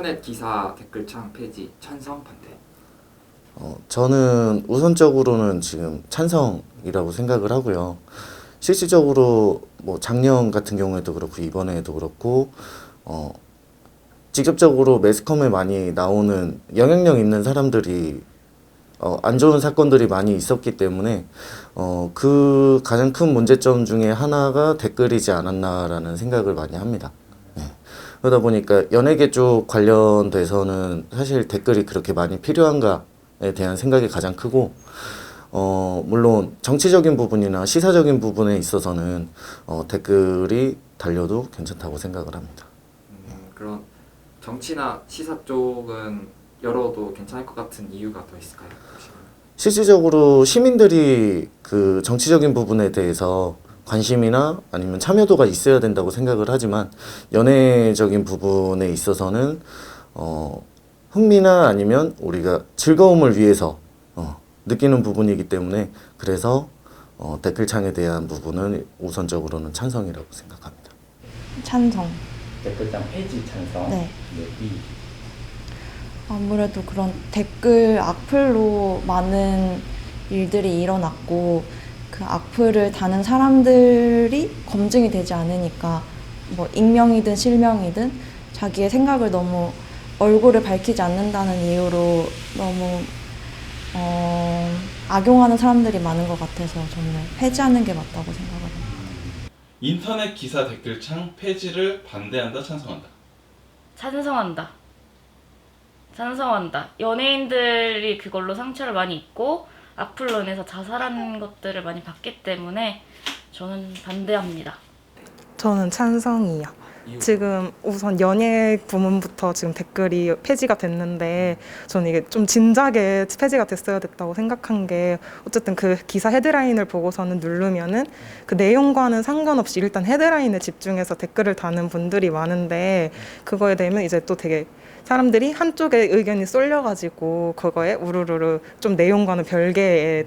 인터넷 기사 댓글창 폐지 찬성 반대. 저는 우선적으로는 지금 찬성이라고 생각을 하고요. 실질적으로 뭐 작년 같은 경우에도 그렇고 이번에도 그렇고 직접적으로 매스컴에 많이 나오는 영향력 있는 사람들이 안 좋은 사건들이 많이 있었기 때문에 그 가장 큰 문제점 중에 하나가 댓글이지 않았나라는 생각을 많이 합니다. 네. 그러다 보니까 연예계 쪽 관련돼서는 사실 댓글이 그렇게 많이 필요한가에 대한 생각이 가장 크고 물론 정치적인 부분이나 시사적인 부분에 있어서는 댓글이 달려도 괜찮다고 생각을 합니다. 그런 정치나 시사 쪽은 열어도 괜찮을 것 같은 이유가 더 있을까요? 실질적으로 시민들이 그 정치적인 부분에 대해서 관심이나 아니면 참여도가 있어야 된다고 생각을 하지만 연애적인 부분에 있어서는 흥미나 아니면 우리가 즐거움을 위해서 느끼는 부분이기 때문에 그래서 댓글창에 대한 부분은 우선적으로는 찬성이라고 생각합니다. 찬성. 댓글창 폐지 찬성. 네. 네. 아무래도 그런 댓글 악플로 많은 일들이 일어났고 그 악플을 다는 사람들이 검증이 되지 않으니까 뭐 익명이든 실명이든 자기의 생각을 너무 얼굴을 밝히지 않는다는 이유로 너무 악용하는 사람들이 많은 것 같아서 저는 폐지하는 게 맞다고 생각을 합니다. 인터넷 기사 댓글창 폐지를 반대한다, 찬성한다. 찬성한다. 찬성한다. 연예인들이 그걸로 상처를 많이 입고 악플로 인해서 자살하는 것들을 많이 봤기 때문에 저는 반대합니다. 저는 찬성이요. 지금 우선 연예 부문부터 지금 댓글이 폐지가 됐는데 저는 이게 좀 진작에 폐지가 됐어야 됐다고 생각한 게 어쨌든 그 기사 헤드라인을 보고서는 누르면은 그 내용과는 상관없이 일단 헤드라인에 집중해서 댓글을 다는 분들이 많은데 그거에 대면 이제 또 되게 사람들이 한쪽에 의견이 쏠려가지고 그거에 우르르르 좀 내용과는 별개의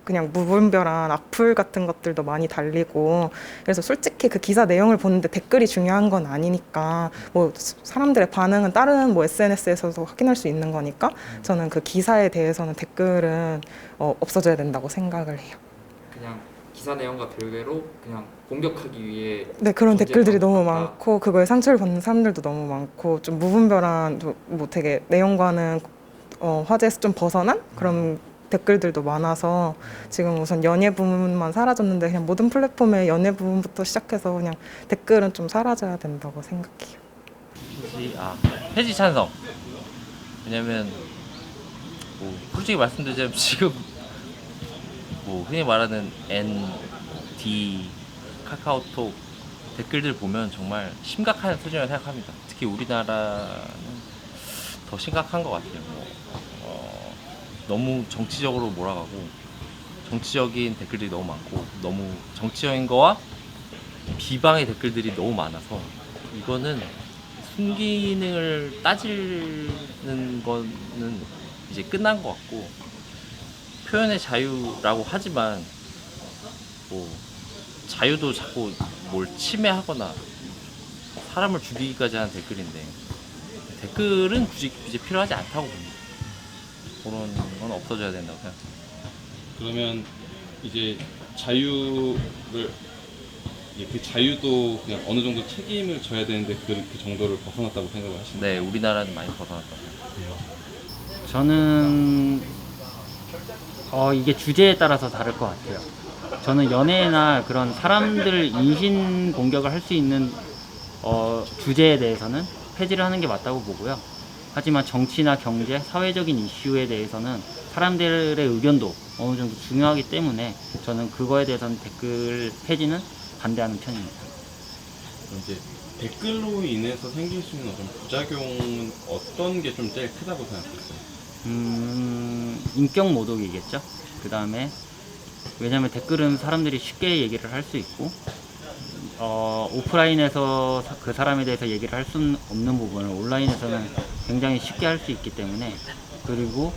그냥 무분별한 악플 같은 것들도 많이 달리고 그래서 솔직히 그 기사 내용을 보는데 댓글이 중요한 건 아니니까 뭐 사람들의 반응은 다른 뭐 SNS에서도 확인할 수 있는 거니까 저는 그 기사에 대해서는 댓글은 없어져야 된다고 생각을 해요. 그냥 기사 내용과 별개로 그냥 공격하기 위해 네, 그런 댓글들이 너무 존재감 많고 그거에 상처를 받는 사람들도 너무 많고 좀 무분별한 뭐 되게 내용과는 화제에서 좀 벗어난 그런 댓글들도 많아서 지금 우선 연예 부분만 사라졌는데 그냥 모든 플랫폼의 연예 부분부터 시작해서 그냥 댓글은 좀 사라져야 된다고 생각해요. 폐지 찬성. 왜냐면 뭐 솔직히 말씀드리자면 지금 뭐 흔히 말하는 N, D, 카카오톡 댓글들 보면 정말 심각한 수준이라고 생각합니다. 특히 우리나라는 더 심각한 것 같아요. 너무 정치적으로 몰아가고 정치적인 댓글들이 너무 많고 너무 정치적인 거와 비방의 댓글들이 너무 많아서 이거는 순기능을 따지는 거는 이제 끝난 것 같고 표현의 자유라고 하지만 뭐 자유도 자꾸 뭘 침해하거나 사람을 죽이기까지 하는 댓글인데 댓글은 굳이 필요하지 않다고 봅니다. 그런 건 없어져야 된다고 생각합니다. 그러면 이제 자유를 그 자유도 그냥 어느 정도 책임을 져야 되는데 그 정도를 벗어났다고 생각을 하시나요? 네, 우리나라는 많이 벗어났다고 생각합니다. 저는 이게 주제에 따라서 다를 것 같아요. 저는 연예나 그런 사람들 인신 공격을 할 수 있는 주제에 대해서는 폐지를 하는 게 맞다고 보고요. 하지만 정치나 경제, 사회적인 이슈에 대해서는 사람들의 의견도 어느 정도 중요하기 때문에 저는 그거에 대해서는 댓글 폐지는 반대하는 편입니다. 이제 댓글로 인해서 생길 수 있는 어떤 부작용은 어떤 게 좀 제일 크다고 생각하세요? 인격 모독이겠죠. 그 다음에 왜냐하면 댓글은 사람들이 쉽게 얘기를 할 수 있고 오프라인에서 그 사람에 대해서 얘기를 할 수 없는 부분을 온라인에서는 굉장히 쉽게 할 수 있기 때문에 그리고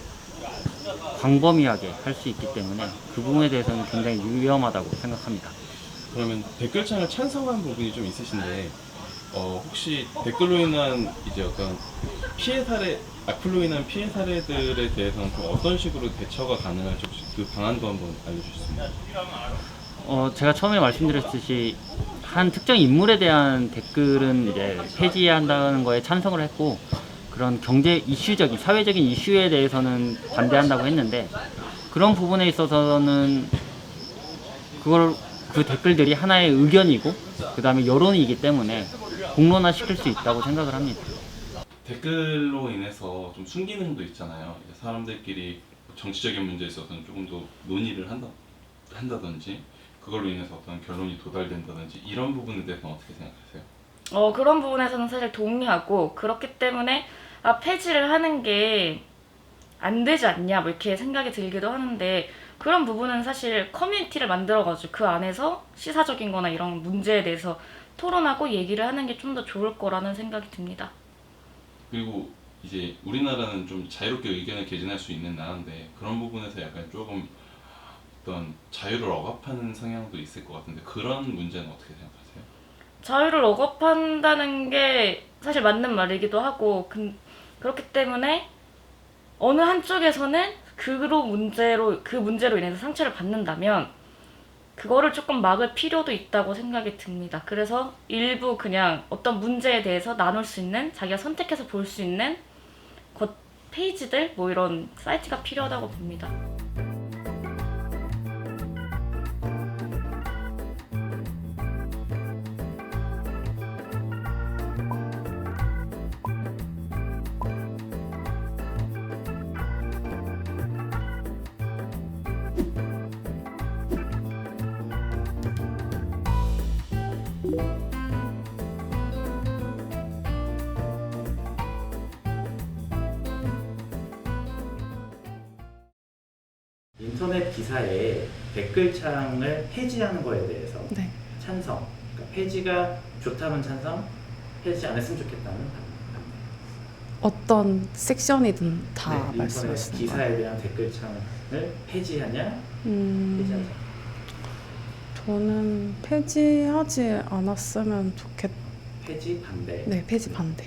광범위하게 할 수 있기 때문에 그 부분에 대해서는 굉장히 위험하다고 생각합니다. 그러면 댓글창을 찬성하는 부분이 좀 있으신데 혹시 댓글로 인한 이제 어떤 피해 사례, 악플로 인한 피해 사례들에 대해서는 좀 어떤 식으로 대처가 가능할지 혹시 그 방안도 한번 알려주실 수 있나요? 제가 처음에 말씀드렸듯이 한 특정 인물에 대한 댓글은 이제 폐지한다는 거에 찬성을 했고, 그런 경제 이슈적인 사회적인 이슈에 대해서는 반대한다고 했는데, 그런 부분에 있어서는 그 댓글들이 하나의 의견이고 그 다음에 여론이기 때문에 공론화 시킬 수 있다고 생각을 합니다. 댓글로 인해서 좀 순기능도 있잖아요. 이제 사람들끼리 정치적인 문제에 있어서는 조금 더 논의를 한다든지 그걸로 인해서 어떤 결론이 도달된다든지 이런 부분에 대해서는 어떻게 생각하세요? 그런 부분에서는 사실 동의하고, 그렇기 때문에 폐지를 하는 게 안 되지 않냐 뭐 이렇게 생각이 들기도 하는데, 그런 부분은 사실 커뮤니티를 만들어가지고 그 안에서 시사적인 거나 이런 문제에 대해서 토론하고 얘기를 하는 게 좀 더 좋을 거라는 생각이 듭니다. 그리고 이제 우리나라는 좀 자유롭게 의견을 개진할 수 있는 나라인데 그런 부분에서 약간 조금 어떤 자유를 억압하는 성향도 있을 것 같은데 그런 문제는 어떻게 생각하세요? 자유를 억압한다는 게 사실 맞는 말이기도 하고, 그렇기 때문에 어느 한쪽에서는 그 문제로 인해서 상처를 받는다면 그거를 조금 막을 필요도 있다고 생각이 듭니다. 그래서 일부 그냥 어떤 문제에 대해서 나눌 수 있는, 자기가 선택해서 볼 수 있는 페이지들 뭐 이런 사이트가 필요하다고 봅니다. 인터넷 기사에 댓글창을 폐지하는 거에 대해서 네. 찬성, 그러니까 폐지가 좋다면 찬성, 폐지 안 했으면 좋겠다는 반대. 어떤 섹션이든 다 인터넷 말씀하시는 거예요. 기사에 대한 댓글창을 폐지하냐, 폐지하자. 저는 폐지하지 않았으면 좋겠. 폐지 반대. 네, 폐지 반대.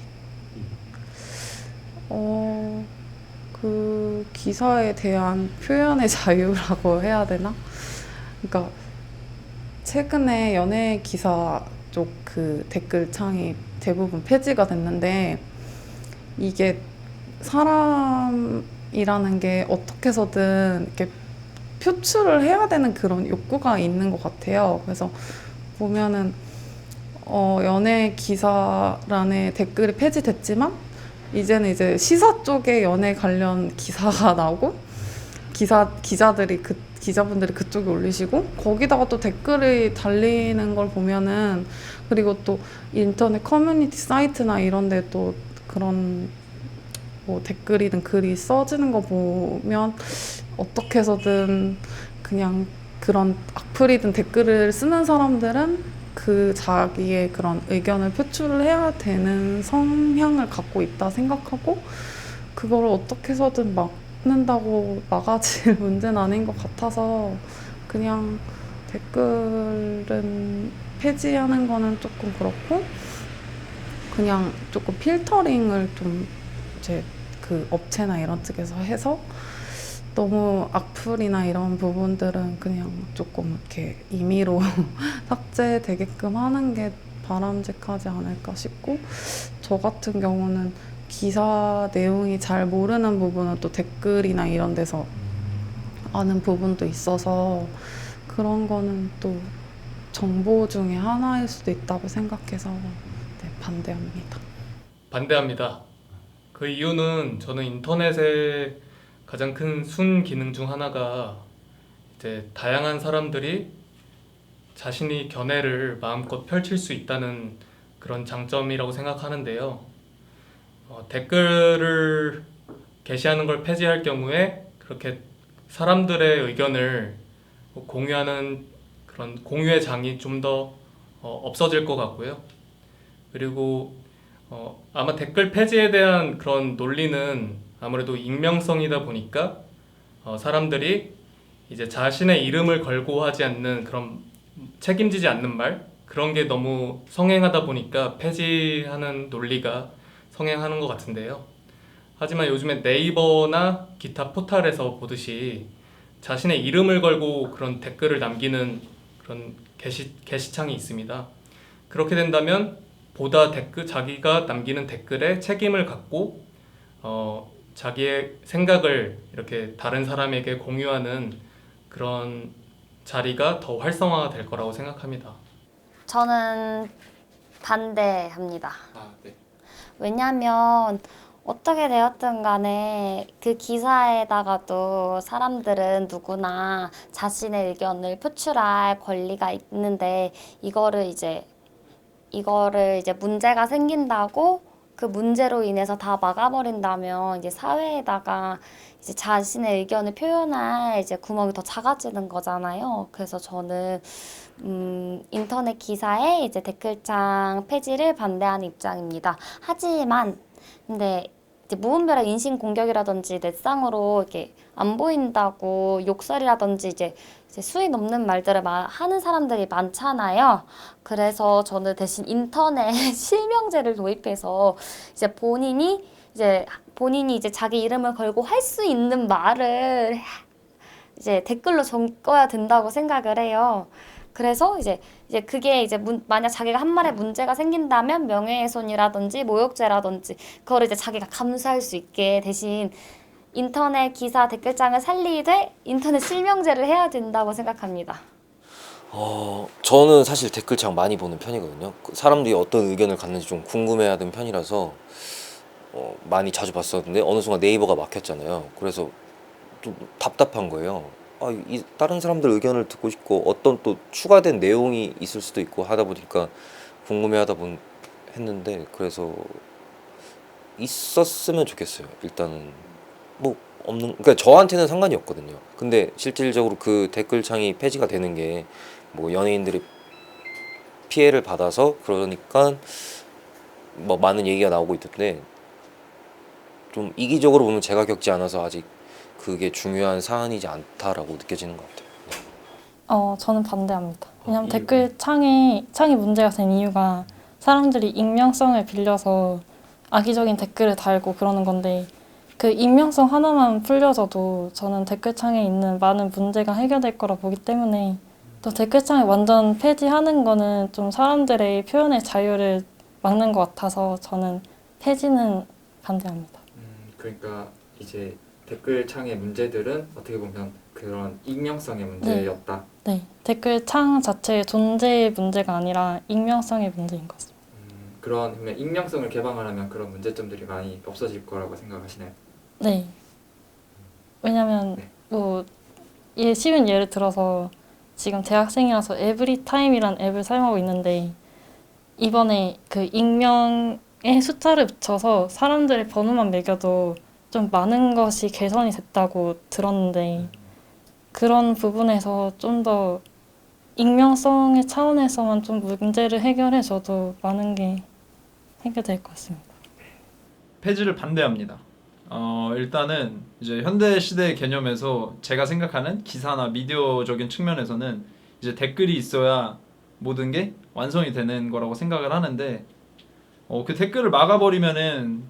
그 기사에 대한 표현의 자유라고 해야 되나? 그러니까 최근에 연예 기사 쪽 그 댓글창이 대부분 폐지가 됐는데, 이게 사람이라는 게 어떻게 해서든 이렇게 표출을 해야 되는 그런 욕구가 있는 것 같아요. 그래서 보면은 연예 기사란에 댓글이 폐지됐지만 이제는 이제 시사 쪽에 연예 관련 기사가 나오고 기자분들이 그쪽에 올리시고 거기다가 또 댓글이 달리는 걸 보면은, 그리고 또 인터넷 커뮤니티 사이트나 이런 데 또 그런 뭐 댓글이든 글이 써지는 거 보면 어떻게 해서든 그냥 그런 악플이든 댓글을 쓰는 사람들은 그 자기의 그런 의견을 표출을 해야 되는 성향을 갖고 있다 생각하고, 그거를 어떻게 해서든 막는다고 막아질 문제는 아닌 것 같아서, 그냥 댓글은 폐지하는 거는 조금 그렇고, 그냥 조금 필터링을 좀 이제 그 업체나 이런 쪽에서 해서 너무 악플이나 이런 부분들은 그냥 조금 이렇게 임의로 삭제되게끔 하는 게 바람직하지 않을까 싶고, 저 같은 경우는 기사 내용이 잘 모르는 부분은 또 댓글이나 이런 데서 아는 부분도 있어서 그런 거는 또 정보 중에 하나일 수도 있다고 생각해서 네, 반대합니다. 반대합니다. 그 이유는 저는 인터넷의 가장 큰 순기능 중 하나가 이제 다양한 사람들이 자신이 견해를 마음껏 펼칠 수 있다는 그런 장점이라고 생각하는데요. 댓글을 게시하는 걸 폐지할 경우에 그렇게 사람들의 의견을 공유하는 그런 공유의 장이 좀 더 없어질 것 같고요. 그리고 아마 댓글 폐지에 대한 그런 논리는 아무래도 익명성이다 보니까 사람들이 이제 자신의 이름을 걸고 하지 않는 그런 책임지지 않는 말, 그런 게 너무 성행하다 보니까 폐지하는 논리가 성행하는 것 같은데요. 하지만 요즘에 네이버나 기타 포털에서 보듯이 자신의 이름을 걸고 그런 댓글을 남기는 그런 게시창이 있습니다. 그렇게 된다면 보다 자기가 남기는 댓글에 책임을 갖고 자기의 생각을 이렇게 다른 사람에게 공유하는 그런 자리가 더 활성화가 될 거라고 생각합니다. 저는 반대합니다. 네. 왜냐하면 어떻게 되었든 간에 그 기사에다가도 사람들은 누구나 자신의 의견을 표출할 권리가 있는데 이거를 이제 문제가 생긴다고 그 문제로 인해서 다 막아버린다면 이제 사회에다가 이제 자신의 의견을 표현할 이제 구멍이 더 작아지는 거잖아요. 그래서 저는 인터넷 기사에 이제 댓글창 폐지를 반대하는 입장입니다. 하지만 근데 이제 무분별한 인신 공격이라든지 넷상으로 이렇게 안 보인다고 욕설이라든지 이제 수위 넘는 말들을 하는 사람들이 많잖아요. 그래서 저는 대신 인터넷 실명제를 도입해서 이제 본인이 이제 자기 이름을 걸고 할 수 있는 말을 이제 댓글로 적어야 된다고 생각을 해요. 그래서 이제 그게 이제 만약 자기가 한 말에 문제가 생긴다면 명예훼손이라든지 모욕죄라든지 그거를 이제 자기가 감수할 수 있게 대신 인터넷 기사 댓글장을 살리되 인터넷 실명제를 해야 된다고 생각합니다. 저는 사실 댓글창 많이 보는 편이거든요. 사람들이 어떤 의견을 갖는지 좀 궁금해하는 편이라서 많이 자주 봤었는데 어느 순간 네이버가 막혔잖아요. 그래서 좀 답답한 거예요. 다른 사람들 의견을 듣고 싶고 어떤 또 추가된 내용이 있을 수도 있고 하다 보니까 궁금해하다 했는데 그래서 있었으면 좋겠어요. 일단은 그러니까 저한테는 상관이 없거든요. 근데 실질적으로 그 댓글창이 폐지가 되는 게 뭐 연예인들이 피해를 받아서 그러니까 뭐 많은 얘기가 나오고 있던데 좀 이기적으로 보면 제가 겪지 않아서 아직 그게 중요한 사안이지 않다라고 느껴지는 것 같아요. 저는 반대합니다. 왜냐하면 댓글창이 문제가 된 이유가 사람들이 익명성을 빌려서 악의적인 댓글을 달고 그러는 건데 그 익명성 하나만 풀려져도 저는 댓글창에 있는 많은 문제가 해결될 거라 보기 때문에 또 댓글창을 완전 폐지하는 거는 좀 사람들의 표현의 자유를 막는 것 같아서 저는 폐지는 반대합니다. 그러니까 이제 댓글창의 문제들은 어떻게 보면 그런 익명성의 문제였다. 네, 댓글창 자체의 존재의 문제가 아니라 익명성의 문제인 것 같습니다. 그러면 익명성을 개방하려면 그런 문제점들이 많이 없어질 거라고 생각하시나요? 네. 왜냐면 쉬운 예를 들어서 지금 대학생이라서 에브리타임이란 앱을 사용하고 있는데 이번에 그 익명의 숫자를 붙여서 사람들의 번호만 매겨도 좀 많은 것이 개선이 됐다고 들었는데 그런 부분에서 좀 더 익명성의 차원에서만 좀 문제를 해결해줘도 많은 게 해결될 것 같습니다. 폐지를 반대합니다. 일단은 이제 현대 시대의 개념에서 제가 생각하는 기사나 미디어적인 측면에서는 이제 댓글이 있어야 모든 게 완성이 되는 거라고 생각을 하는데 그 댓글을 막아버리면은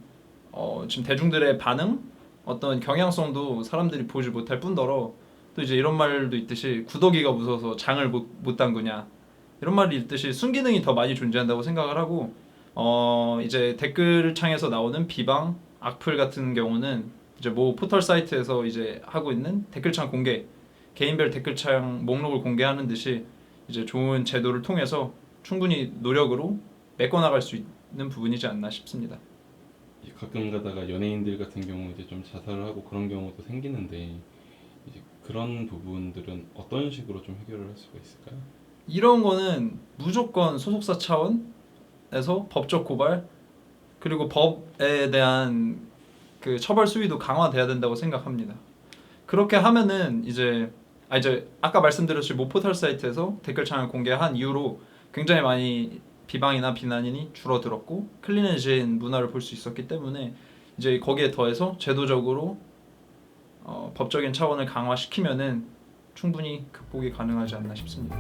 지금 대중들의 반응, 어떤 경향성도 사람들이 보지 못할 뿐더러 또 이제 이런 말도 있듯이 구더기가 무서워서 장을 못 담그냐 이런 말이 있듯이 순기능이 더 많이 존재한다고 생각을 하고 이제 댓글창에서 나오는 비방, 악플 같은 경우는 이제 뭐 포털 사이트에서 이제 하고 있는 댓글창 공개, 개인별 댓글창 목록을 공개하는 듯이 이제 좋은 제도를 통해서 충분히 노력으로 메꿔나갈 수 있는 부분이지 않나 싶습니다. 가끔 가다가 연예인들 같은 경우 이제 좀 자살을 하고 그런 경우도 생기는데 이제 그런 부분들은 어떤 식으로 좀 해결을 할 수가 있을까요? 이런 거는 무조건 소속사 차원에서 법적 고발 그리고 법에 대한 그 처벌 수위도 강화돼야 된다고 생각합니다. 그렇게 하면은 이제 아까 말씀드렸듯이 모 포털 사이트에서 댓글창을 공개한 이후로 굉장히 많이 비방이나 비난이 줄어들었고 클린해진 문화를 볼 수 있었기 때문에 이제 거기에 더해서 제도적으로 법적인 차원을 강화시키면은 충분히 극복이 가능하지 않나 싶습니다.